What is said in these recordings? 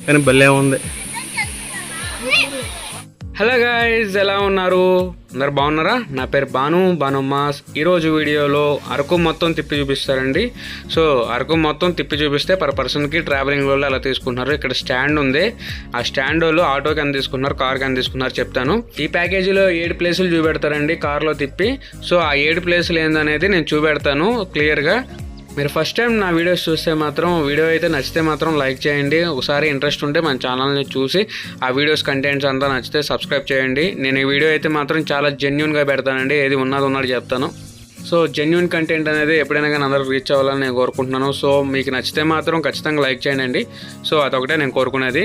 కానీ భలే ఉంది. హలో గాయ్స్, ఎలా ఉన్నారు? అందరు బాగున్నారా? నా పేరు భాను మాస్. ఈరోజు వీడియోలో అరకు మొత్తం తిప్పి చూపిస్తారండి. సో అరకు మొత్తం తిప్పి చూపిస్తే పర్ పర్సన్కి ట్రావెలింగ్ వాళ్ళు అలా తీసుకుంటున్నారు. ఇక్కడ స్టాండ్ ఉంది, ఆ స్టాండ్ వాళ్ళు ఆటోకి అని తీసుకున్నారు, కార్కి అని తీసుకున్నారు చెప్తాను. ఈ ప్యాకేజీలో 7 ప్లేసులు చూపెడతారండి కార్లో తిప్పి. సో ఆ 7 ప్లేసులు ఏందనేది నేను చూపెడతాను క్లియర్గా. మీరు ఫస్ట్ టైం నా వీడియోస్ చూస్తే మాత్రం, వీడియో అయితే నచ్చితే మాత్రం లైక్ చేయండి. ఒకసారి ఇంట్రెస్ట్ ఉంటే మన ఛానల్ని చూసి ఆ వీడియోస్ కంటెంట్స్ అంతా నచ్చితే సబ్స్క్రైబ్ చేయండి. నేను ఈ వీడియో అయితే మాత్రం చాలా జెన్యూన్గా పెడతానండి, ఏది ఉన్నది చెప్తాను. సో జెన్యూన్ కంటెంట్ అనేది ఎప్పుడైనా కానీ అందరూ రీచ్ అవ్వాలని నేను కోరుకుంటున్నాను. సో మీకు నచ్చితే మాత్రం ఖచ్చితంగా లైక్ చేయండి. సో అదొకటే నేను కోరుకునేది.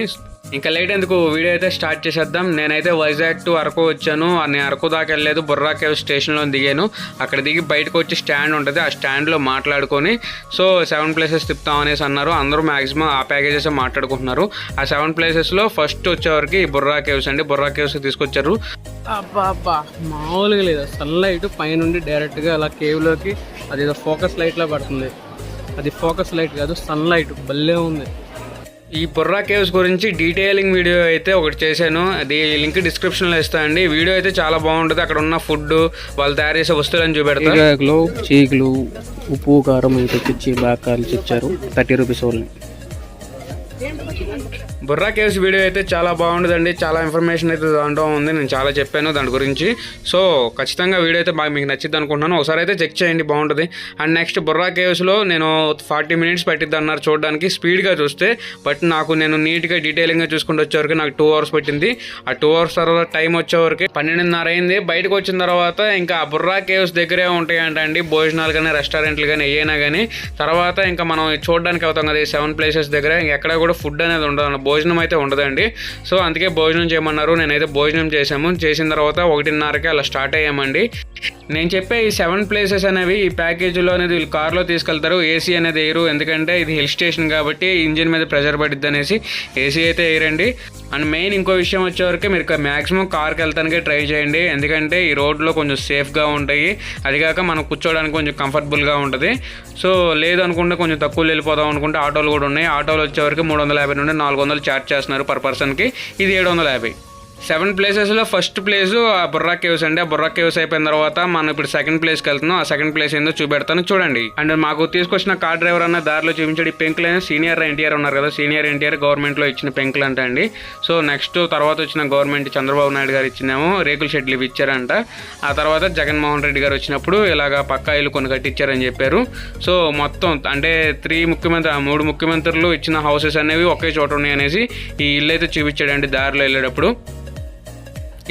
ఇంకా లేట్ ఎందుకు, వీడియో అయితే స్టార్ట్ చేసేద్దాం. నేనైతే వైజాగ్ టు అరకు వచ్చాను. నేను అరకు దాకా వెళ్ళలేదు, బుర్రా కేవ్ స్టేషన్లో దిగాను. అక్కడ దిగి బయటకు వచ్చి స్టాండ్ ఉంటుంది, ఆ స్టాండ్లో మాట్లాడుకొని సో 7 ప్లేసెస్ తిప్పుతాం అనేసి అన్నారు. అందరూ మ్యాక్సిమం ఆ ప్యాకేజెస్ మాట్లాడుకుంటున్నారు. ఆ 7 ప్లేసెస్లో ఫస్ట్ వచ్చేవరకు బుర్రా కేవ్స్ అండి. బుర్రా కేవ్స్కి తీసుకొచ్చారు. అబ్బా మామూలుగా లేదు, సన్లైట్ పైనుండి డైరెక్ట్గా అలా కేవ్లోకి అదేదో ఫోకస్ లైట్లా పడుతుంది. అది ఫోకస్ లైట్ కాదు, సన్లైట్ భలే ఉంది. ఈ బుర్రా కేవ్స్ గురించి డీటెయిలింగ్ వీడియో అయితే ఒకటి చేశాను, అది లింక్ డిస్క్రిప్షన్లో ఇస్తాను అండి. వీడియో అయితే చాలా బాగుంటుంది. అక్కడ ఉన్న ఫుడ్, వాళ్ళు తయారు చేసే వస్తువులను చూపెడతారు. చీకులు, ఉప్పు, కారం అయితే తెచ్చి బాగా కాల్చి ఇచ్చారు. 30 rupees only. Borra caves video అయితే చాలా బాగుంటుందండి. చాలా ఇన్ఫర్మేషన్ అయితే దాంట్లో ఉంది, నేను చాలా చెప్పాను దాని గురించి. సో ఖచ్చితంగా వీడియో అయితే బాగా మీకు నచ్చిద్ది అనుకుంటున్నాను. ఒకసారి అయితే చెక్ చేయండి, బాగుంటుంది. అండ్ నెక్స్ట్ బుర్రా కేవ్స్లో నేను 40 మినిట్స్ పట్టిద్ది అన్నారు చూడడానికి స్పీడ్గా చూస్తే. బట్ నేను నీట్గా డీటెయిలింగ్గా చూసుకుంటూ వచ్చేవరకు నాకు 2 అవర్స్ పట్టింది. ఆ 2 అవర్స్ తర్వాత టైం వచ్చేవరకు 12:30 అయింది. బయటకు వచ్చిన తర్వాత ఇంకా బుర్రా కేవ్స్ దగ్గరే ఉంటాయి అంటండి భోజనాలు కానీ, రెస్టారెంట్లు కానీ, ఏమైనా కానీ. తర్వాత ఇంకా మనం చూడడానికి అవుతాం కదా, 7 ప్లేసెస్ దగ్గర ఎక్కడ కూడా ఫుడ్ అనేది ఉండదు, భోజనం అయితే ఉండదండి. సో అందుకే భోజనం చేయమన్నారు. నేనైతే భోజనం చేసిన తర్వాత 1:30కి అలా స్టార్ట్ అయ్యామండి. నేను చెప్పే ఈ 7 ప్లేసెస్ అనేవి ఈ ప్యాకేజీలో అనేది వీళ్ళు కార్లో తీసుకెళ్తారు. ఏసీ అనేది వేయరు, ఎందుకంటే ఇది హిల్ స్టేషన్ కాబట్టి ఇంజిన్ మీద ప్రెషర్ పడిద్ది అనేసి ఏసీ అయితే వేయరండి. అండ్ మెయిన్ ఇంకో విషయం వచ్చేవరకు మీరు మ్యాక్సిమం కార్కి వెళ్తానికే ట్రై చేయండి, ఎందుకంటే ఈ రోడ్లో కొంచెం సేఫ్గా ఉంటాయి. అదిగాక మనం కూర్చోవడానికి కొంచెం కంఫర్టబుల్గా ఉంటుంది. సో లేదు అనుకుంటే కొంచెం తక్కువ వెళ్ళిపోదాం అనుకుంటే ఆటోలు కూడా ఉన్నాయి. ఆటోలు వచ్చేవరకు 350 నుండి 400 ఛార్జ్ చేస్తున్నారు పర్ పర్సన్కి. ఇది 750. 7 ప్లేసెస్లో ఫస్ట్ ప్లేసు ఆ బుర్రా కేవ్స్ అండి. ఆ బుర్రా కేవ్స్ అయిపోయిన తర్వాత మనం ఇప్పుడు సెకండ్ ప్లేస్కి వెళ్తున్నాం. ఆ సెకండ్ ప్లేస్ ఏందో చూపెడతాను చూడండి. అండ్ మాకు తీసుకొచ్చిన కార్ డ్రైవర్ అన్న దారిలో చూపించాడు ఈ పెంకులైన. సీనియర్ ఎన్టీఆర్ ఉన్నారు కదా, సీనియర్ ఎన్టీఆర్ గవర్నమెంట్లో ఇచ్చిన పెంకులు అంట అండి. సో నెక్స్ట్ తర్వాత వచ్చిన గవర్నమెంట్ చంద్రబాబు నాయుడు గారు ఇచ్చినేమో రేకుల షెడ్లు ఇవి ఇచ్చారంట. ఆ తర్వాత జగన్మోహన్ రెడ్డి గారు వచ్చినప్పుడు ఇలాగా పక్కా ఇల్లు కొన్ని కట్టించారని చెప్పారు. సో మొత్తం అంటే 3 ముఖ్యమంత్రులు ఇచ్చిన హౌసెస్ అనేవి ఒకే చోట ఉన్నాయి అనేసి ఈ ఇల్లు అయితే చూపించాడండి దారిలో వెళ్ళేటప్పుడు.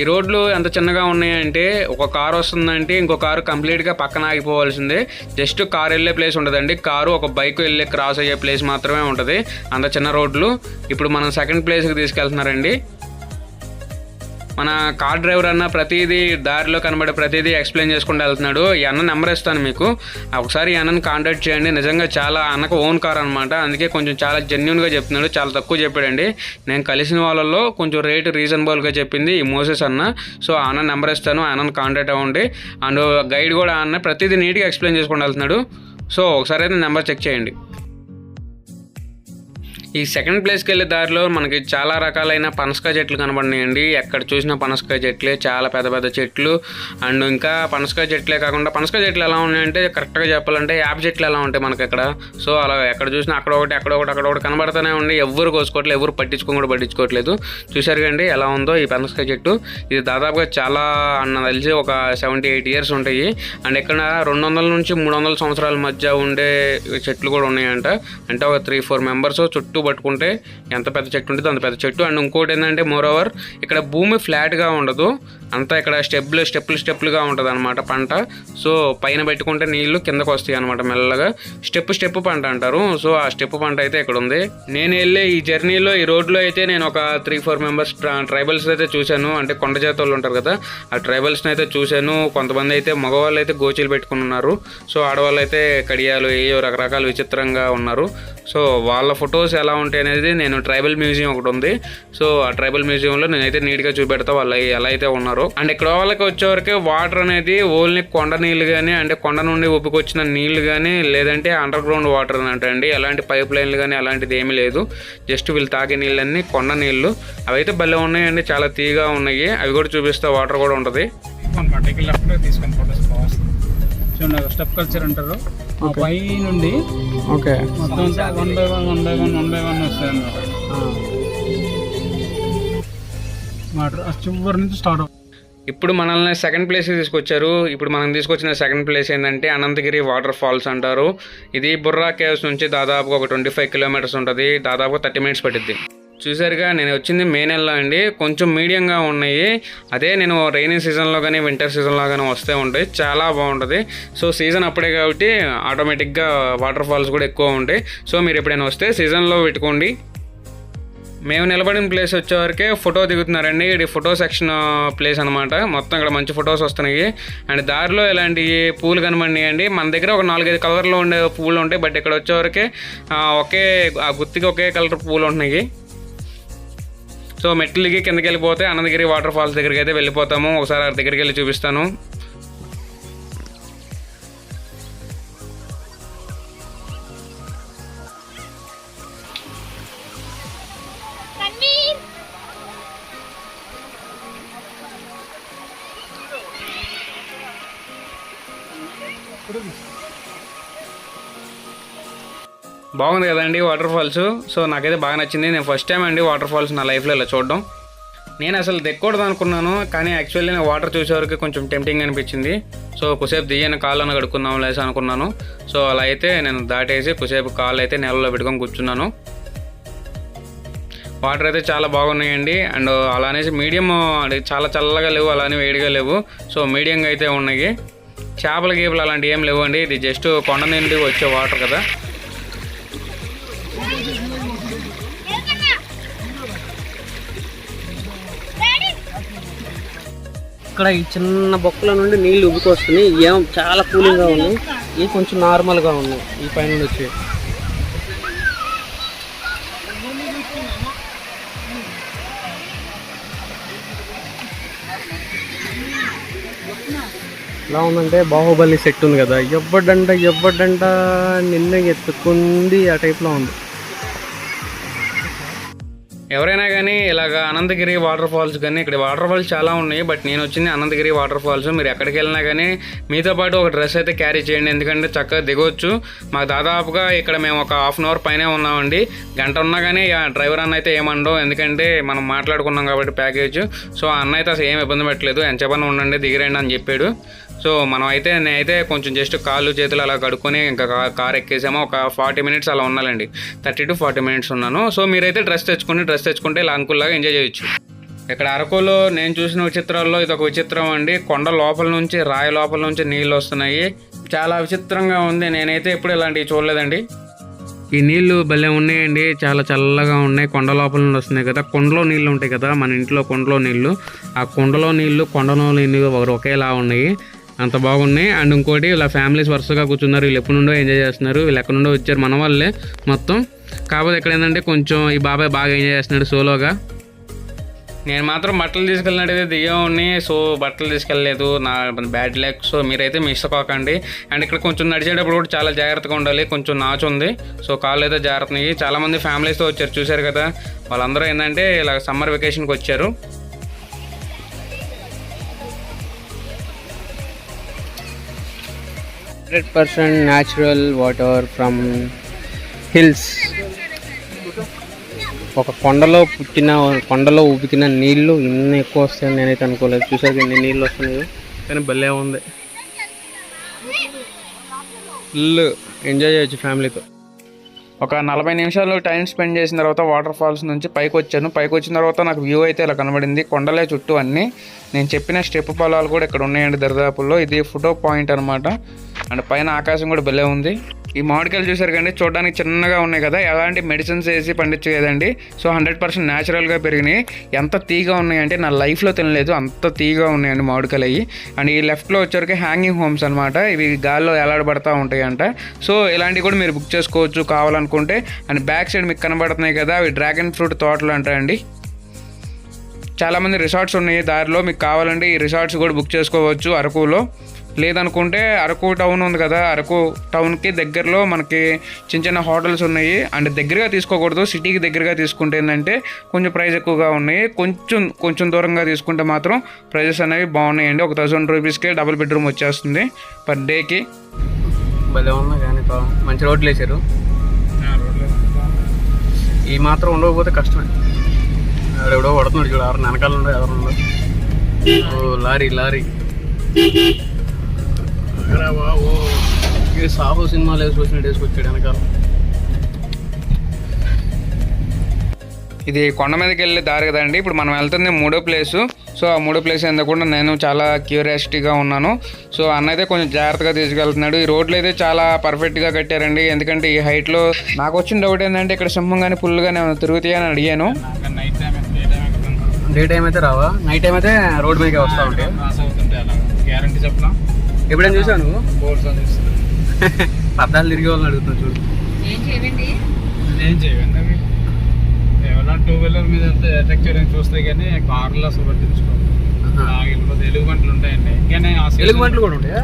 ఈ రోడ్లు ఎంత చిన్నగా ఉన్నాయంటే ఒక కారు వస్తుందంటే ఇంకో కారు కంప్లీట్గా పక్కన ఆగిపోవాల్సిందే. జస్ట్ కారు వెళ్ళే ప్లేస్ ఉండదండి, కారు ఒక బైక్ వెళ్ళే క్రాస్ అయ్యే ప్లేస్ మాత్రమే ఉంటుంది, అంత చిన్న రోడ్లు. ఇప్పుడు మనం సెకండ్ ప్లేస్కి తీసుకెళ్తున్నారండి. మన కార్ డ్రైవర్ అన్న ప్రతిదీ దారిలో కనబడే ప్రతిదీ ఎక్స్ప్లెయిన్ చేసుకుంటూ వెళ్తున్నాడు. ఈ అన్న నెంబర్ ఇస్తాను మీకు, ఒకసారి ఈ అన్నని కాంటాక్ట్ చేయండి. నిజంగా చాలా అన్నకు ఓన్ కార్ అనమాట, అందుకే కొంచెం చాలా జెన్యూన్గా చెప్తున్నాడు. చాలా తక్కువ చెప్పాడండి. నేను కలిసిన వాళ్ళల్లో కొంచెం రేటు రీజనబుల్గా చెప్పింది ఈ మోసెస్ అన్న. సో ఆ అన్న నెంబర్ ఇస్తాను, ఆ అన్నను కాంటాక్ట్ అవ్వండి. అండ్ గైడ్ కూడా ఆ అన్న ప్రతిదీ నీట్గా ఎక్స్ప్లెయిన్ చేసుకుంటూ వెళ్తున్నాడు. సో ఒకసారి అయితే నెంబర్ చెక్ చేయండి. ఈ సెకండ్ ప్లేస్కి వెళ్ళే దారిలో మనకి చాలా రకాలైన పనసకాయ చెట్లు కనబడినాయండి. ఎక్కడ చూసినా పనసకాయ చెట్లే, చాలా పెద్ద పెద్ద చెట్లు. అండ్ ఇంకా పనసకాయ చెట్లే కాకుండా పనసకాయ చెట్లు ఎలా ఉన్నాయంటే కరెక్ట్గా చెప్పాలంటే యాప చెట్లు ఎలా ఉంటాయి మనకి ఇక్కడ. సో అలా ఎక్కడ చూసినా అక్కడొకటి కనబడుతూనే ఉండి ఎవరు కోసుకోవట్లేదు, ఎవరు పట్టించుకోవట్లేదు. చూసారు కండి ఎలా ఉందో ఈ పనసకాయ చెట్టు. ఇది దాదాపుగా చాలా అన్న తెలిసి ఒక 70-80 ఇయర్స్ ఉంటాయి. అండ్ ఇక్కడ 200 నుంచి 300 సంవత్సరాల మధ్య ఉండే చెట్లు కూడా ఉన్నాయంట. అంటే ఒక 3-4 మెంబర్స్ చుట్టూ పట్టుకుంటే ఎంత పెద్ద చెట్టు ఉంటుంది అంత పెద్ద చెట్టు. అండ్ ఇంకోటి ఏంటంటే మోరోవర్ ఇక్కడ భూమి ఫ్లాట్గా ఉండదు, అంతా ఇక్కడ స్టెప్పులుగా ఉంటుంది అనమాట పంట. సో పైన పెట్టుకుంటే నీళ్లు కిందకు వస్తాయి అనమాట మెల్లగా. స్టెప్ పంట అంటారు. సో ఆ స్టెప్ పంట అయితే ఇక్కడ ఉంది. నేను వెళ్ళే ఈ జర్నీలో ఈ రోడ్లో అయితే నేను ఒక 3-4 మెంబర్స్ ట్రైబల్స్ అయితే చూశాను. అంటే కొండ జాతి వాళ్ళు ఉంటారు కదా, ఆ ట్రైబల్స్ని అయితే చూశాను. కొంతమంది అయితే మగవాళ్ళు అయితే గోచీలు పెట్టుకుని ఉన్నారు. సో ఆడవాళ్ళు అయితే కడియాలు ఏయో రకరకాల విచిత్రంగా ఉన్నారు. సో వాళ్ళ ఫొటోస్ ఎలా ఎలా ఉంటాయి అనేది నేను ట్రైబల్ మ్యూజియం ఒకటి ఉంది. సో ఆ ట్రైబల్ మ్యూజియంలో నేనైతే నీట్గా చూపెడతా వాళ్ళు ఎలా అయితే ఉన్నారో. అండ్ ఇక్కడ వాళ్ళకి వచ్చేవరకు వాటర్ అనేది ఓన్లీ కొండ నీళ్ళు కానీ, అంటే కొండ నుండి ఉప్పుకొచ్చిన నీళ్లు కానీ, లేదంటే అండర్ గ్రౌండ్ వాటర్ అంటండి. ఎలాంటి పైప్ లైన్లు కానీ అలాంటిది ఏమీ లేదు. జస్ట్ వీళ్ళు తాగే నీళ్ళన్నీ కొండ నీళ్ళు. అవైతే భలే ఉన్నాయండి, చాలా తీగా ఉన్నాయి. అవి కూడా చూపిస్తే వాటర్ కూడా ఉంటుంది. తీసుకొని ఫోటోస్ చూడండి, స్టెప్ కల్చర్ అంటారు. పై నుండి ఓకే మొత్తం 1 by 1 వస్తాయి అన్నమాట. వాటర్ చివరి నుంచి స్టార్ట్ అవుతుంది. ఇప్పుడు మనల్ని సెకండ్ ప్లేస్కి తీసుకొచ్చారు. ఇప్పుడు మనం తీసుకొచ్చిన సెకండ్ ప్లేస్ ఏంటంటే అనంతగిరి వాటర్ ఫాల్స్ అంటారు. ఇది బుర్రా కేవ్స్ నుంచి దాదాపుగా ఒక 25 కిలోమీటర్స్ ఉంటుంది. దాదాపుగా 30 మినిట్స్ పట్టిద్ది. చూసారుగా, నేను వచ్చింది మే నెలలో అండి. కొంచెం మీడియంగా ఉన్నాయి. అదే నేను రైనీ సీజన్లో కానీ వింటర్ సీజన్లో కానీ వస్తూ ఉంటాయి. చాలా బాగుంటుంది. సో సీజన్ అప్పుడే కాబట్టి ఆటోమేటిక్గా వాటర్ ఫాల్స్ కూడా ఎక్కువ ఉంటాయి. సో మీరు ఎప్పుడైనా వస్తే సీజన్లో పెట్టుకోండి. మేము నిలబడిన ప్లేస్ వచ్చేవరకే ఫోటో దిగుతున్నారండి. ఇది ఫోటో సెక్షన్ ప్లేస్ అనమాట. మొత్తం ఇక్కడ మంచి ఫొటోస్ వస్తున్నాయి. అండ్ దారిలో ఇలాంటి పూలు కనబడినాయండి. మన దగ్గర ఒక 4-5 కలర్లో ఉండే పూలు ఉంటాయి. బట్ ఇక్కడ వచ్చేవరకే ఆ గుత్తికి ఒకే కలర్ పూలు ఉంటున్నాయి. సో మెట్లకి కిందకి వెళ్ళిపోతే అనంతగిరి వాటర్ ఫాల్స్ దగ్గరికి అయితే వెళ్ళిపోతాము. ఒకసారి ఆ దగ్గరికి వెళ్ళి చూపిస్తాను. బాగుంది కదండి వాటర్ ఫాల్స్. సో నాకైతే బాగా నచ్చింది. నేను ఫస్ట్ టైం అండి వాటర్ ఫాల్స్ నా లైఫ్లో ఇలా చూడడం. నేను అసలు దిక్కకూడదు అనుకున్నాను, కానీ యాక్చువల్లీ నేను వాటర్ చూసేవరకు కొంచెం టెంప్టింగ్ అనిపించింది. సో కుసేపు దియ్యని కాళ్ళను కడుక్కుందాం లేసి అనుకున్నాను. సో అలా అయితే నేను దాటేసి కుసేపు కాళ్ళు అయితే నెలలో పెట్టుకొని కూర్చున్నాను. వాటర్ అయితే చాలా బాగున్నాయండి. అండ్ అలానేసి మీడియం, చాలా చల్లగా లేవు, అలానే వేడిగా లేవు. సో మీడియంగా అయితే ఉన్నాయి. చేపల గీపలు అలాంటివి ఏం లేవు అండి. ఇది జస్ట్ కొండ నుండి వచ్చే వాటర్ కదా. ఇక్కడ ఈ చిన్న బొక్కల నుండి నీళ్లు ఉబ్బుకొస్తున్నాయి. ఏం చాలా కూలింగ్గా ఉన్నాయి. ఇవి కొంచెం నార్మల్గా ఉన్నాయి. ఈ పైన వచ్చి ఎలా ఉందంటే బాహుబలి సెట్ ఉంది కదా, ఎవ్వడంట నిన్న ఎత్తుకుంది ఆ టైప్లో ఉంది. ఎవరైనా కానీ ఇలాగ అనంతగిరి వాటర్ ఫాల్స్ కానీ, ఇక్కడ వాటర్ ఫాల్స్ చాలా ఉన్నాయి. బట్ నేను వచ్చింది అనంతగిరి వాటర్ ఫాల్స్. మీరు ఎక్కడికి వెళ్ళినా కానీ మీతో పాటు ఒక డ్రెస్ అయితే క్యారీ చేయండి. ఎందుకంటే చక్కగా దిగవచ్చు. మాకు దాదాపుగా ఇక్కడ మేము ఒక ½ అన్ అవర్ పైనే ఉన్నామండి. గంట ఉన్నా కానీ డ్రైవర్ అన్న అయితే ఏమండవు, ఎందుకంటే మనం మాట్లాడుకున్నాం కాబట్టి ప్యాకేజ్. సో ఆ అన్న అయితే అసలు ఏం ఇబ్బంది పెట్టలేదు. ఎంత చెప్పని ఉండండి, దిగిరండి అని చెప్పాడు. సో నేనైతే కొంచెం జస్ట్ కాళ్ళు చేతులు అలా కడుక్కొని ఇంకా కార్ ఎక్కేసాము. ఒక 40 మినిట్స్ అలా ఉన్నాలండి. 30 to 40 మినిట్స్ ఉన్నాను. సో మీరైతే డ్రెస్ తెచ్చుకుంటే ఇలా అంకుల్లాగా ఎంజాయ్ చేయొచ్చు. ఇక్కడ అరకులో నేను చూసిన విచిత్రాల్లో ఇది ఒక విచిత్రం అండి. కొండ లోపల నుంచి, రాయి లోపల నుంచి నీళ్ళు వస్తున్నాయి. చాలా విచిత్రంగా ఉంది. నేనైతే ఎప్పుడు ఇలాంటివి చూడలేదండి. ఈ నీళ్లు భలే ఉన్నాయండి. చాలా చల్లగా ఉన్నాయి. కొండ లోపల నుండి వస్తున్నాయి కదా. కొండలో నీళ్ళు ఉంటాయి కదా, మన ఇంట్లో కొండలో నీళ్ళు. ఆ కొండలో నీళ్ళు ఒకేలా ఉన్నాయి. అంత బాగున్నాయి. అండ్ ఇంకోటి ఇలా ఫ్యామిలీస్ వరుసగా కూర్చున్నారు. వీళ్ళు ఎప్పటి నుండో ఎంజాయ్ చేస్తున్నారు. వీళ్ళు ఎక్కడి నుండో వచ్చారు, మన వాళ్ళే మొత్తం. కాకపోతే ఇక్కడ ఏంటంటే కొంచెం ఈ బాబాయ్ బాగా ఎంజాయ్ చేస్తున్నాడు సోలోగా. నేను మాత్రం బట్టలు తీసుకెళ్ళినట్టయితే దిగేవాడిని. సో బట్టలు తీసుకెళ్ళలేదు, నా బ్యాడ్ లక్. సో మీరైతే మిస్ అవ్వకండి. అండ్ ఇక్కడ కొంచెం నడిచేటప్పుడు కూడా చాలా జాగ్రత్తగా ఉండాలి. కొంచెం నాచు ఉంది. సో కాళ్ళు అయితే జాగ్రత్తగా. చాలామంది ఫ్యామిలీస్తో వచ్చారు, చూశారు కదా. వాళ్ళందరూ ఏంటంటే ఇలా సమ్మర్ వెకేషన్కి వచ్చారు. 100% న్యాచురల్ వాటర్ ఫ్రమ్ హిల్స్. ఒక కొండలో ఉబికిన నీళ్లు ఇన్ని ఎక్కువ వస్తాయని నేనైతే అనుకోలేదు. చూసారు ఇన్ని నీళ్ళు వస్తున్నాయి, కానీ భలే ఉంది. ఫుల్ ఎంజాయ్ చేయొచ్చు ఫ్యామిలీతో. ఒక 40 నిమిషాలు టైం స్పెండ్ చేసిన తర్వాత వాటర్ ఫాల్స్ నుంచి పైకి వచ్చాను. పైకి వచ్చిన తర్వాత నాకు వ్యూ అయితే ఇలా కనబడింది. కొండలే చుట్టూ అన్నీ. నేను చెప్పిన స్టెప్ పొలాలు కూడా ఇక్కడ ఉన్నాయండి దరిదాపుల్లో. ఇది ఫోటో పాయింట్ అనమాట. అండ్ పైన ఆకాశం కూడా భలే ఉంది. ఈ మామిడికాయలు చూసారు కండి, చూడడానికి చిన్నగా ఉన్నాయి కదా, ఎలాంటి మెడిసిన్స్ వేసి పండించలేదండి. సో 100% న్యాచురల్గా పెరిగినాయి. ఎంత తీగా ఉన్నాయంటే నా లైఫ్లో తినలేదు, అంత తీగా ఉన్నాయండి మామిడికాయలు అయ్యి. అండ్ ఈ లెఫ్ట్లో వచ్చరికి హ్యాంగింగ్ హోమ్స్ అనమాట, ఇవి గాల్లో ఎలాడబడతా ఉంటాయి అంట. సో ఇలాంటివి కూడా మీరు బుక్ చేసుకోవచ్చు కావాలనుకుంటే. అండ్ బ్యాక్ సైడ్ మీకు కనబడుతున్నాయి కదా, అవి డ్రాగన్ ఫ్రూట్ తోటలు అంటాయండి. చాలామంది రిసార్ట్స్ ఉన్నాయి దారిలో, మీకు కావాలంటే ఈ రిసార్ట్స్ కూడా బుక్ చేసుకోవచ్చు అరకులో. లేదనుకుంటే అరకు టౌన్ ఉంది కదా, అరకు టౌన్కి దగ్గరలో మనకి చిన్న చిన్న హోటల్స్ ఉన్నాయి. అండ్ దగ్గరగా తీసుకోకూడదు, సిటీకి దగ్గరగా తీసుకుంటే ఏంటంటే కొంచెం ప్రైస్ ఎక్కువగా ఉన్నాయి. కొంచెం దూరంగా తీసుకుంటే మాత్రం ప్రైజెస్ అనేవి బాగున్నాయండి. 1000 రూపీస్కే డబుల్ బెడ్రూమ్ వచ్చేస్తుంది పర్ డేకి. భలే ఉన్నా కానీ మంచి రోడ్లు వేసారు. ఈ మాత్రం ఉండకపోతే కష్టమే. ఎవడో పడుతున్నాడు చూడు, ఎవరు వెనకాల ఉండవు, ఎవరు ఉండవు. ఓ లారీ సాహో సినిమాలు వేసుకొచ్చినట్టు వేసుకొచ్చాడు వెనకాల. ఇది కొండ మీదకి వెళ్ళే దారి కదండి. ఇప్పుడు మనం వెళ్తుంది 3వ ప్లేసు. సో ఆ 3వ ప్లేస్ ఎందుకుండా నేను చాలా క్యూరియాసిటీగా ఉన్నాను. సో అన్న అయితే కొంచెం జాగ్రత్తగా తీసుకెళ్తున్నాడు. ఈ రోడ్లు అయితే చాలా పర్ఫెక్ట్గా కట్టారండి. ఎందుకంటే ఈ హైట్లో నాకు వచ్చిన డౌట్ ఏంటంటే ఇక్కడ సింహం కానీ పుల్లు కానీ తిరుగుతాయని అడిగాను. డే టైం అయితే రావా, నైట్ టైం అయితే రోడ్ మీదకి వస్తూ ఉంటాయి. గ్యారంటీ చెప్పలా. ఎప్పుడైనా చూసావు నువ్వు? బోర్డ్స్ అని పద్దాలు తిరిగే వాళ్ళని అడుగుతావు చూడు. ఏం చేయండి అవి ఏమన్నా 2 వీలర్ మీద అటాక్ చేయడానికి చూస్తాయి కానీ కార్లో అసలు పట్టించుకోవాలి. ఎలుగు బంట్లు ఉంటాయండి. కానీ ఎలుగు బంట్లు కూడా ఉంటాయా?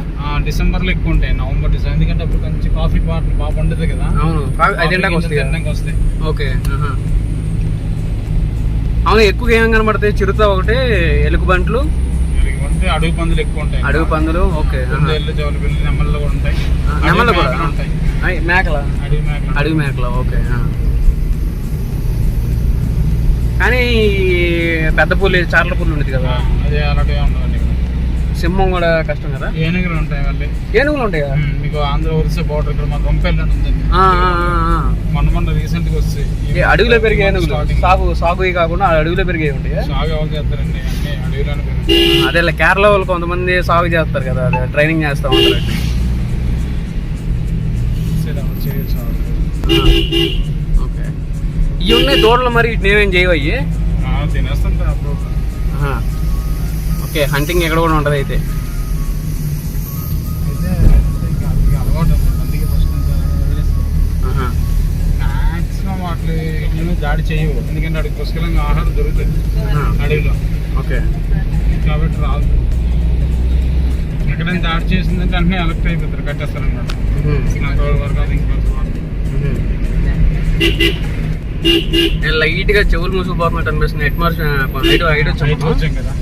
డిసెంబర్లో ఎక్కువ ఉంటాయి, నవంబర్ డిసెంబర్. ఎందుకంటే అప్పుడు కొంచెం కాఫీ పాటలు బాగా పండుతుంది కదా. అవును, వస్తాయి. ఓకే. అవును, ఎక్కువ ఏం కనబడతాయి? చిరుత ఒకటి, ఎలుగు బంట్లు, అడవి పందులు ఎక్కువ ఉంటాయి. అడవి పందులు. ఓకే. జవలి పిల్లలు నెమ్మల్లో కూడా ఉంటాయి. నెమ్మలు కూడా ఉంటాయి. మేకల, అడవి మేకల. ఓకే. కానీ పెద్ద పులి, చార్ల పుల్లి ఉండేది కదా, అదే అలాగే ఉండదండి. సింహం కూడా కష్టం కదా. ఏనుగులు ఉంటాయి. మళ్ళీ ఏనుగులు ఉంటాయా? మీకు ఆంధ్ర ఒరిస్సా బోర్డర్ ఇక్కడ మా గొంపెల్లి అని ఉందండి. మొన్న రీసెంట్ గా వస్తాయి. అడవిలో పెరిగే ఏనుగులు, సాగు కాకుండా అడవిలో పెరిగే ఉంటాయి. సాగు ఎవరు చేస్తారండి, అన్ని అడవిలోనే పెరుగుతాయి. అదే కేరళ వాళ్ళు కొంతమంది సాగు చేస్తారు కదా, అదే ట్రైనింగ్ చేస్తా ఉంటారు. ఓకే. ఇవి ఉన్నాయి దూడలు, మరి వీటిని ఏమేం చేయవయ్యి? తినేస్తుంటా. ఓకే, హంటింగ్ ఎక్కడ కూడా ఉంటుంది అయితే. అలవాటు అందుకే ఫస్ట్ మాక్సిమం వాటిని దాడి చేయవు. ఎందుకంటే అడిగి పుష్కలంగా ఆహారం దొరుకుతుంది అడవిలో. ఓకే. కాబట్టి రాదు. ఎక్కడైనా దాడి చేసిందంటే అన్నీ అలర్ట్ అయిపోతారు, కట్టేస్తారు అన్నమాట. వరకు అది నేను లైట్గా చెవులు మూసుకుపోతున్నట్టు అనిపిస్తుంది. హైట్ వచ్చాం కదా.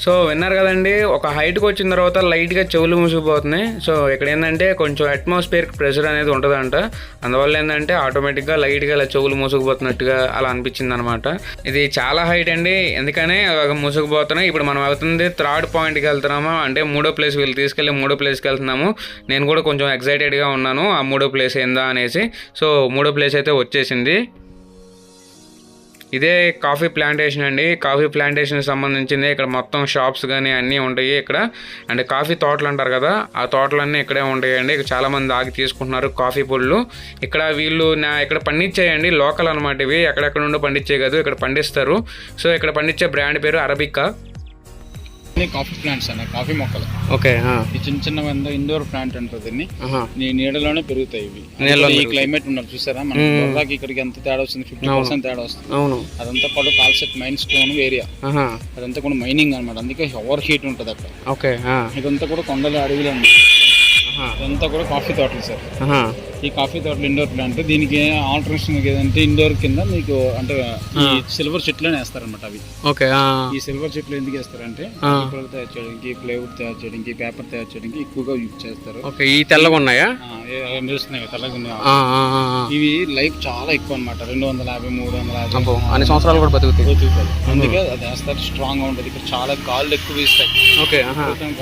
సో విన్నారు కదండి, ఒక హైట్కి వచ్చిన తర్వాత లైట్గా చెవులు మూసుకుపోతున్నాయి. సో ఇక్కడ ఏంటంటే కొంచెం అట్మాస్ఫియర్ ప్రెషర్ అనేది ఉంటుందంట. అందువల్ల ఏంటంటే ఆటోమేటిక్గా లైట్గా ఇలా చెవులు మూసుకుపోతున్నట్టుగా అలా అనిపించింది అనమాట. ఇది చాలా హైట్ అండి, ఎందుకనే మూసుకుపోతున్నాయి. ఇప్పుడు మనం వెళ్తుంది 3rd పాయింట్కి వెళ్తున్నాము, అంటే 3వ ప్లేస్ వీళ్ళు తీసుకెళ్ళి 3వ ప్లేస్కి వెళ్తున్నాము. నేను కూడా కొంచెం ఎక్సైటెడ్గా ఉన్నాను ఆ 3వ ప్లేస్ ఏందా అనేసి. సో 3వ ప్లేస్ అయితే వచ్చేసింది. ఇదే కాఫీ ప్లాంటేషన్ అండి. కాఫీ ప్లాంటేషన్ సంబంధించింది. ఇక్కడ మొత్తం షాప్స్ కానీ అన్నీ ఉంటాయి ఇక్కడ. అంటే కాఫీ తోటలు అంటారు కదా, ఆ తోటలన్నీ ఇక్కడే ఉంటాయండి. ఇక్కడ చాలామంది ఆగి తీసుకుంటున్నారు కాఫీ పొళ్ళు. ఇక్కడ వీళ్ళు ఇక్కడ పండించేయండి, లోకల్ అనమాట. ఇవి ఎక్కడెక్కడ నుండో పండించే కాదు, ఇక్కడ పండిస్తారు. సో ఇక్కడ పండించే బ్రాండ్ పేరు అరబికా. కాఫీ ప్లాంట్స్ అనే కాఫీ మొక్కలు. ఓకే. ఈ చిన్న ఇండోర్ ప్లాంట్ అంటారు దీన్ని. నీడలోనే పెరుగుతాయి ఇవి. ఈ క్లైమేట్ ఉన్నారు చూసారా, మన బొర్రాకి ఇక్కడికి ఎంత తేడా వస్తుంది, 50% తేడా వస్తుంది. అదంతా కూడా కాల్సెట్ మైన్ స్టోన్ ఏరియా, అదంతా కూడా మైనింగ్ అనమాట. అందుకే ఓవర్ హీట్ ఉంటుంది అక్కడ. ఓకే. ఇదంతా కూడా కొండల అడవిలో ఉంది. ఇదంతా కూడా కాఫీ తోటలు సార్. ఈ కాఫీ తోటలు ఇండోర్ ప్లాంట్. దీనికి ఆల్టర్నేషన్ ఏదంటే ఇండోర్ కింద మీకు అంటే ఈ సిల్వర్ చెట్లనే వేస్తారనమాట అవి. ఓకే. ఈ సిల్వర్ చెట్లు ఎందుకు వేస్తారంటే తయారు చేయడానికి, ప్లైవుడ్ తయారు చేయడానికి, పేపర్ తయారు చేయడానికి ఎక్కువగా యూజ్ చేస్తారు. ఓకే. ఈ తెల్లగా ఉన్నాయా? నిలుస్తున్నాయి తెల్లగా ఉన్నాయి. ఇవి లైఫ్ చాలా ఎక్కువ అనమాట, 250, 350 అన్ని సంవత్సరాలు కూడా బతుకుతాయి. అందుకే అది వేస్తారు, స్ట్రాంగ్ గా ఉంటుంది. ఇక్కడ చాలా గాళ్ళు ఎక్కువ ఇస్తాయి. ఓకే.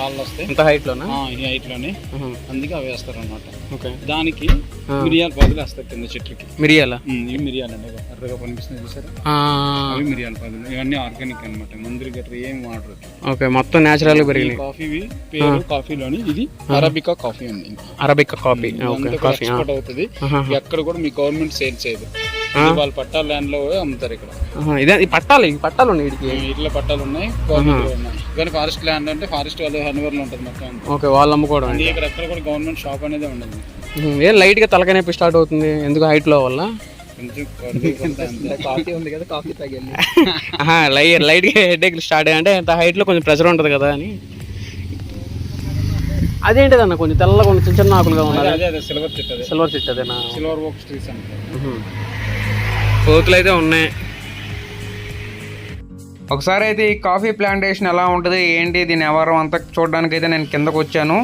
గాళ్ళు వస్తాయి ఇంత హైట్ లోనే, ఈ హైట్ లోనే. అందుకే అవి వేస్తారు అనమాట. ఓకే. దానికి మిరియాల పాదులు వేస్తారు కింద చెట్లకి. మిరియాల ఇవి మిరియాలండి, ఎర్రగా కనిపిస్తుంది చూసారా, అవి మిరియాల పాదులు. ఇవన్నీ ఆర్గానిక్ అనమాట, మందులు గట్రా ఏం వాడరు. ఓకే, మొత్తం న్యాచురల్ గా పెరిగినాయి. కాఫీ పేరు కాఫీలోని ఇది అరబికా కాఫీ అండి. అరబికా కాఫీ ఎక్స్పోర్ట్ అవుతుంది. ఎక్కడ కూడా మీ గవర్నమెంట్ సేల్ చేయదు, వాళ్ళ పట్టాల ల్యాండ్ లో అమ్ముతారు. ఇక్కడ ఇదే పట్టాలు ఉన్నాయి, ఇట్లా పట్టాలు ఉన్నాయి, గవర్నమెంట్ ఉన్నాయి. కానీ ఫారెస్ట్ ల్యాండ్ అంటే ఫారెస్ట్ వాళ్ళు హనివర్లో ఉంటుంది మొత్తం. ఓకే, వాళ్ళు అమ్ముకోవడం. ఇక్కడ ఎక్కడ కూడా గవర్నమెంట్ షాప్ అనేది ఉండదు. ఏం లైట్ గా తలకాయ నొప్పి స్టార్ట్ అవుతుంది ఎందుకు, హైట్ లో వల్ల? కాఫీ ఉంది కదా, కాఫీ తాగండి. లైట్ గా హెడేక్ స్టార్ట్ అంటే అంత హైట్ లో కొంచెం ప్రెషర్ ఉంటుంది కదా అని. అదేంటిది అన్న, కొంచెం తెల్లగా కొంచెం చిన్న చిన్న ఆకులుగా ఉన్నాయి. అదే సిల్వర్ చెట్టు, సిల్వర్ చెట్టు అదేనా? సిల్వర్ ఓక్ ట్రీస్ అంటారు. కోతులు అయితే ఉన్నాయి. ఒకసారి అయితే ఈ కాఫీ ప్లాంటేషన్ ఎలా ఉంటుంది ఏంటి దీని వ్యవహారం అంతా చూడడానికి అయితే నేను కిందకు వచ్చాను.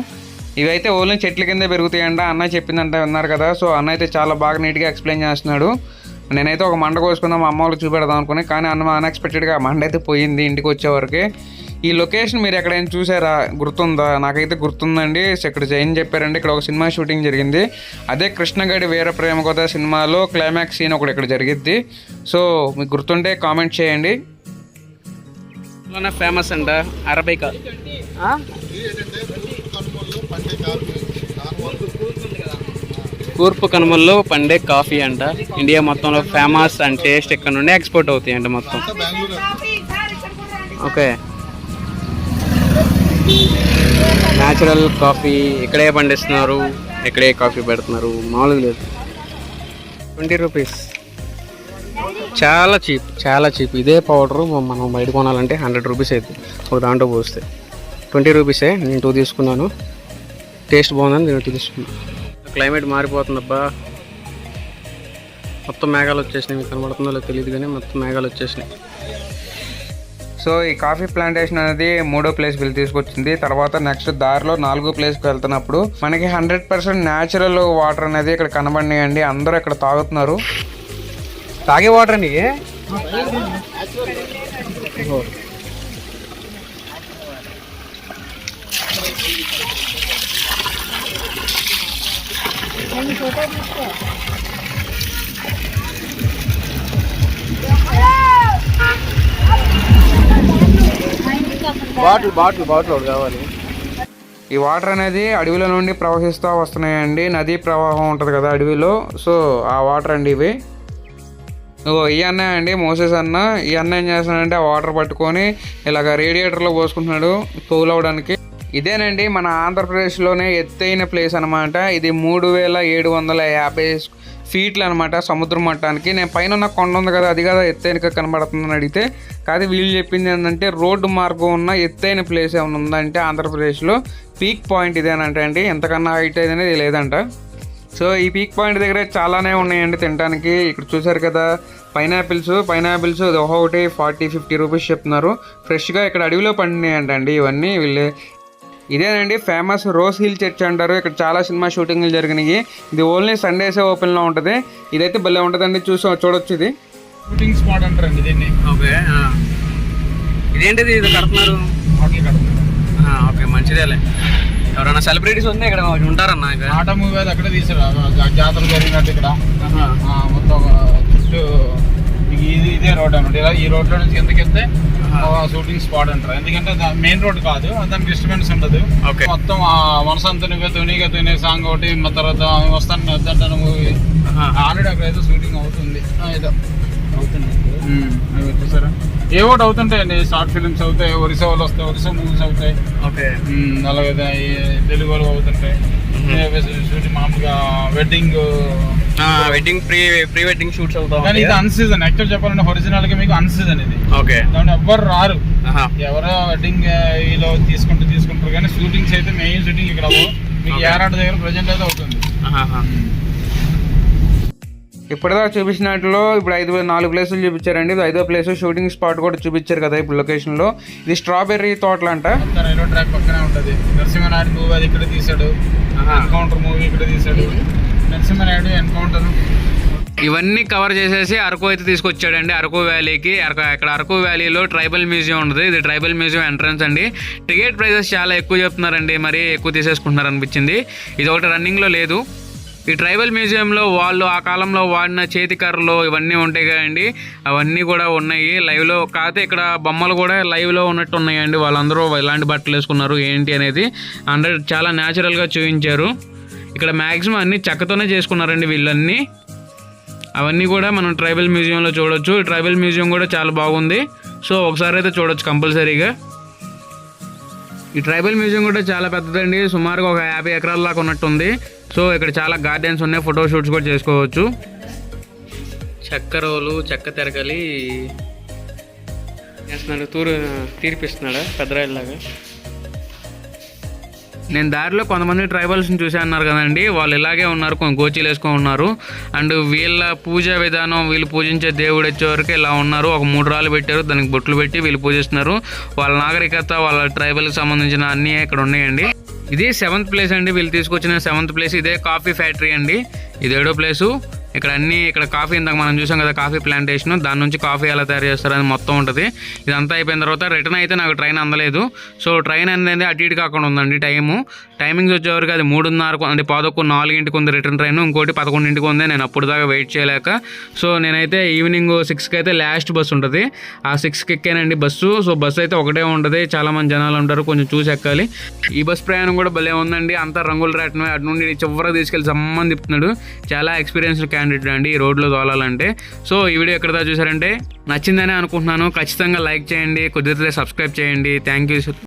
ఇవైతే ఓన్లీ చెట్ల కిందే పెరుగుతాయంట అన్న చెప్పిందంట, విన్నారు కదా. సో అన్న అయితే చాలా బాగా నీట్గా ఎక్స్ప్లెయిన్ చేస్తున్నాడు. నేనైతే ఒక మండ కోసుకుందాం మా అమ్మ వాళ్ళకి చూపెడదాం అనుకుని, కానీ అన్న అన్ఎక్స్పెక్టెడ్గా మండ అయితే పోయింది ఇంటికి వచ్చేవరకు. ఈ లొకేషన్ మీరు ఎక్కడైనా చూసారా, గుర్తుందా? నాకైతే గుర్తుందండి. ఇక్కడ ఏం చెప్పారంటే ఇక్కడ ఒక సినిమా షూటింగ్ జరిగింది, అదే కృష్ణగడి వీర ప్రేమ కథ సినిమాలో క్లైమాక్స్ సీన్ ఒకటి ఇక్కడ జరిగిద్ది. సో మీకు గుర్తుంటే కామెంట్ చేయండి. ఫేమస్ అంట అరబికా. తూర్పు కనుమల్లో పండే కాఫీ అంట. ఇండియా మొత్తంలో ఫేమస్ అండ్ టేస్ట్ ఇక్కడ నుండి ఎక్స్పోర్ట్ అవుతాయి అంట మొత్తం. ఓకే, న్యాచురల్ కాఫీ ఇక్కడే పండిస్తున్నారు, ఇక్కడే కాఫీ పెడుతున్నారు, మామూలుగా లేదు. 20 రూపీస్, చాలా చీప్. ఇదే పౌడరు మనం బయట కొనాలంటే 100 రూపీస్ అవుతుంది ఒక దాంట్లో పోస్తే. 20 రూపీసే. నేను 2 తీసుకున్నాను, టేస్ట్ బాగుందని నేను 2 తీసుకున్నాను. క్లైమేట్ మారిపోతుందబ్బా, మొత్తం మేఘాలు వచ్చేసినాయి. మీకు కనబడుతుందో లేదో తెలియదు కానీ మొత్తం మేఘాలు వచ్చేసినాయి. సో ఈ కాఫీ ప్లాంటేషన్ అనేది 3వ ప్లేస్ వీళ్ళు తీసుకొచ్చింది. తర్వాత నెక్స్ట్ దారిలో 4వ ప్లేస్కి వెళ్తున్నప్పుడు మనకి 100% న్యాచురల్ వాటర్ అనేది ఇక్కడ కనబడినాయండి. అందరూ ఇక్కడ తాగుతున్నారు. తాగే వాటర్ అండి. బాటిల్ ఒకటి కావాలి. ఈ వాటర్ అనేది అడవిలో నుండి ప్రవహిస్తూ వస్తున్నాయండి. నదీ ప్రవాహం ఉంటుంది కదా అడవిలో, సో ఆ వాటర్ అండి ఇవి. ఈ అన్నయ్య అండి, మోసెస్ అన్న. ఈ అన్న ఏం చేస్తున్నాడంటే ఆ వాటర్ పట్టుకొని ఇలాగ రేడియేటర్లో పోసుకుంటున్నాడు కూల్ అవ్వడానికి. ఇదేనండి మన ఆంధ్రప్రదేశ్లోనే ఎత్తైన ప్లేస్ అనమాట. ఇది 3750 ఫీట్లు అనమాట సముద్ర మట్టానికి. నేను పైన ఉన్న కొండ ఉంది కదా, అది కదా ఎత్తైనగా కనబడుతుందని అడిగితే కాదు, వీళ్ళు చెప్పింది ఏంటంటే రోడ్డు మార్గం ఉన్న ఎత్తైన ప్లేస్ ఏమైనా ఉందంటే ఆంధ్రప్రదేశ్లో పీక్ పాయింట్ ఇదేనంట అండి. ఎంతకన్నా హైట్ అనేది లేదంట. సో ఈ పీక్ పాయింట్ దగ్గర చాలానే ఉన్నాయండి తినడానికి. ఇక్కడ చూసారు కదా పైనాపిల్స్ ఒక్కొక్కటి 40-50 రూపీస్ చెప్తున్నారు. ఫ్రెష్గా ఇక్కడ అడవిలో పండినాయంటండి ఇవన్నీ. వీళ్ళు ఇదేనండి ఫేమస్ రోజ్ హిల్ చర్చ్ అంటారు. ఇక్కడ చాలా సినిమా షూటింగ్లు జరిగినాయి. ఇది ఓన్లీ సండేసే ఓపెన్లో ఉంటుంది. ఇదైతే భలే ఉంటుందండి, చూడొచ్చు. ఇది షూటింగ్ స్పాట్ అంటారండి దీన్ని. ఓకే, ఇదేంటిది? ఇది కడుతున్నారు. ఓకే, మంచిదేలే. ఎవరైనా సెలబ్రిటీస్ వస్తే ఇక్కడ ఉంటారన్న. ఆట మూవీ అది అక్కడే తీసారు, జాతర జరిగినట్టు ఇక్కడ మొత్తం చుట్టూ. ఇదే రోడ్ అనమాట. ఈ రోడ్లో నుంచి కిందకి వెళ్తే షూటింగ్ స్పాట్ అంటారు. ఎందుకంటే మెయిన్ రోడ్ కాదు, దానికి డిస్టర్బెన్స్ ఉండదు. మొత్తం మనసంతా నువ్వే తునే సాంగ్ ఒకటి, తర్వాత వస్తాను వద్దంటాను మూవీ. ఆల్రెడీ అక్కడ ఏదో షూటింగ్ అవుతుంది, ఏదో అవుతుంది. చూసారా, ఏ ఒకటి అవుతుంటాయండి. షార్ట్ ఫిల్మ్స్ అవుతాయి, ఒరిస్సా వాళ్ళు వస్తాయి, ఒరిస్సా మూవీస్ అవుతాయి. ఓకే, అలాగే తెలుగు వాళ్ళు అవుతుంటాయి. షూటింగ్ మామూలుగా వెడ్డింగ్ ప్రీ వెడ్డింగ్ షూట్స్ అవుతాయి. కానీ ఇది అన్సీజన్. యాక్చువల్ చెప్పాలంటే ఒరిజినల్ గా మీకు అన్సీజన్ ఇది. ఓకే, దాంట్లో ఎవ్వరు రారు. ఎవరో వెడ్డింగ్ ఈలో తీసుకుంటారు కానీ షూటింగ్స్ అయితే మెయిన్ షూటింగ్ ఇక్కడ మీకు ఏరాట దగ్గర ప్రజెంట్ అయితే అవుతుంది. ఇప్పటిదాకా చూపించినట్లో ఇప్పుడు 4 ప్లేసులు చూపించారండి. ఇది 5వ ప్లేస్ షూటింగ్ స్పాట్ కూడా చూపించారు కదా ఇప్పుడు లొకేషన్లో. ఇది స్ట్రాబెర్రీ తోటలు అంట. రైల్వే ట్రాక్ పక్కనే ఉంటుంది. నరసింహనాయుడు మూవీ అది ఇక్కడ తీసాడు, ఎన్కౌంటర్ మూవీ ఇక్కడ తీసాడు. నరసింహనాయుడు ఎన్కౌంటర్ ఇవన్నీ కవర్ చేసేసి అరకు అయితే తీసుకొచ్చాడండి, అరకు వ్యాలీకి. ఇక్కడ అరకు వ్యాలీలో ట్రైబల్ మ్యూజియం ఉంటుంది. ఇది ట్రైబల్ మ్యూజియం ఎంట్రన్స్ అండి. టికెట్ ప్రైజెస్ చాలా ఎక్కువ చెప్తున్నారండి, మరి ఎక్కువ తీసేసుకుంటున్నారు అనిపించింది. ఇది ఒకటి రన్నింగ్లో లేదు. ఈ ట్రైబల్ మ్యూజియంలో వాళ్ళు ఆ కాలంలో వాడిన చేతి కర్రలు ఇవన్నీ ఉంటాయి కదండి, అవన్నీ కూడా ఉన్నాయి లైవ్లో. కాకపోతే ఇక్కడ బొమ్మలు కూడా లైవ్లో ఉన్నట్టు ఉన్నాయండి. వాళ్ళందరూ ఎలాంటి బట్టలు వేసుకున్నారు ఏంటి అనేది చాలా న్యాచురల్గా చూపించారు. ఇక్కడ మ్యాక్సిమం అన్ని చెక్కతోనే చేసుకున్నారండి వీళ్ళన్నీ. అవన్నీ కూడా మనం ట్రైబల్ మ్యూజియంలో చూడొచ్చు. ఈ ట్రైబల్ మ్యూజియం కూడా చాలా బాగుంది. సో ఒకసారి అయితే చూడొచ్చు కంపల్సరీగా. ఈ ట్రైబల్ మ్యూజియం కూడా చాలా పెద్దదండి, సుమారుగా ఒక 50 ఎకరాల దాకా ఉన్నట్టుంది. సో ఇక్కడ చాలా గార్డెన్స్ ఉన్నాయి, ఫోటో షూట్స్ కూడా చేసుకోవచ్చు. చెక్క రోలు, చెక్క తెరకలి వేస్తున్నాడు, తీర్పిస్తున్నాడా పెద్దరాయిలాగా. నేను దారిలో కొంతమంది ట్రైబల్స్ని చూసా అన్నారు కదండి, వాళ్ళు ఇలాగే ఉన్నారు, కొన్ని గోచీలు వేసుకొని ఉన్నారు. అండ్ వీళ్ళ పూజా విధానం, వీళ్ళు పూజించే దేవుడు వచ్చే వరకు ఇలా ఉన్నారు. ఒక 3 రాళ్ళు పెట్టారు, దానికి బొట్లు పెట్టి వీళ్ళు పూజిస్తున్నారు. వాళ్ళ నాగరికత, వాళ్ళ ట్రైబల్కి సంబంధించిన అన్నీ ఇక్కడ ఉన్నాయండి. ఇది 7th ప్లేస్ అండి, వీళ్ళు తీసుకొచ్చిన 7th ప్లేస్. ఇదే కాఫీ ఫ్యాక్టరీ అండి, ఇది 7వ ప్లేసు. ఇక్కడ కాఫీ ఇందాక మనం చూసాం కదా, కాఫీ ప్లాంటేషన్, దాని నుంచి కాఫీ ఎలా తయారు చేస్తారని మొత్తం ఉంటుంది. ఇదంతా అయిపోయిన తర్వాత రిటర్న్ అయితే నాకు ట్రైన్ అందలేదు. సో ట్రైన్ అనేది అటు ఇటు కాకుండా ఉందండి టైమింగ్స్ వచ్చేవరకు అది 3:30 అంటే 4:00 ఉంది రిటర్న్ ట్రైన్, ఇంకోటి 11 ఉంది. నేను అప్పుడు దాకా వెయిట్ చేయలేక సో నేనైతే ఈవినింగ్ 6కి అయితే లాస్ట్ బస్సు ఉంటుంది, ఆ 6కి ఎక్కానండి బస్సు. సో బస్సు అయితే ఒకటే ఉంటుంది, చాలామంది జనాలు ఉంటారు, కొంచెం చూసి ఎక్కాలి. ఈ బస్ ప్రయాణం కూడా భలే ఉందండి, అంతా రంగులు రాటమే. అటు నుండి చివరికి తీసుకెళ్ళి సమ్మని తిప్పుతున్నాడు. చాలా ఎక్స్పీరియన్స్డ్ క్యాండిడేట్ అండి ఈ రోడ్లో తోలాలంటే. సో ఈ వీడియో ఎక్కడ దాకా చూసారంటే నచ్చిందని అనుకుంటున్నాను. ఖచ్చితంగా లైక్ చేయండి, కుదిరితే సబ్స్క్రైబ్ చేయండి. Thank you.